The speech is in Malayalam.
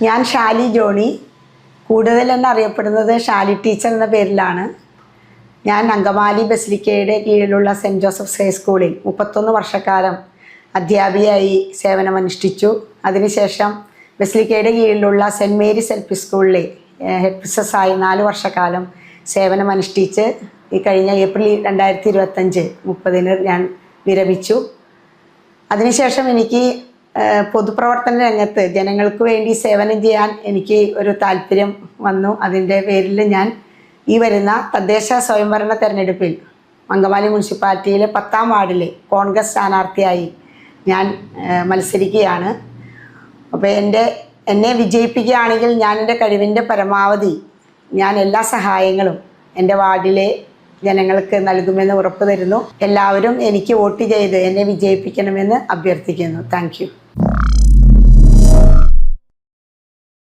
ഞാൻ ഷാലി ജോണി, കൂടുതൽ തന്നെ അറിയപ്പെടുന്നത് ഷാലി ടീച്ചർ എന്ന പേരിലാണ്. ഞാൻ അങ്കമാലി ബസിലിക്കയുടെ കീഴിലുള്ള സെൻറ്റ് ജോസഫ്സ് ഹൈസ്കൂളിൽ 31 വർഷക്കാലം അധ്യാപികയായി സേവനമനുഷ്ഠിച്ചു. അതിനുശേഷം ബസിലിക്കയുടെ കീഴിലുള്ള സെൻറ്റ് മേരീസ് എൽ പി സ്കൂളിലെ ഹെഡ് മിസ്സസ്സായി 4 വർഷക്കാലം സേവനമനുഷ്ഠിച്ച് ഈ കഴിഞ്ഞ ഏപ്രിൽ 2025 ഞാൻ വിരമിച്ചു. അതിനുശേഷം എനിക്ക് പൊതുപ്രവർത്തന രംഗത്ത് ജനങ്ങൾക്ക് വേണ്ടി സേവനം ചെയ്യാൻ എനിക്ക് ഒരു താല്പര്യം വന്നു. അതിൻ്റെ പേരിൽ ഞാൻ ഈ വരുന്ന തദ്ദേശ സ്വയംഭരണ തെരഞ്ഞെടുപ്പിൽ അങ്കമാലി മുനിസിപ്പാലിറ്റിയിലെ 10ാം വാർഡിലെ കോൺഗ്രസ് സ്ഥാനാർത്ഥിയായി ഞാൻ മത്സരിക്കുകയാണ്. അപ്പോൾ എന്നെ വിജയിപ്പിക്കുകയാണെങ്കിൽ ഞാൻ എൻ്റെ കഴിവിൻ്റെ പരമാവധി ഞാൻ എല്ലാ സഹായങ്ങളും എൻ്റെ വാർഡിലെ ജനങ്ങൾക്ക് നൽകുമെന്ന് ഉറപ്പ് തരുന്നു. എല്ലാവരും എനിക്ക് വോട്ട് ചെയ്ത് എന്നെ വിജയിപ്പിക്കണമെന്ന് അഭ്യർത്ഥിക്കുന്നു. Thank you.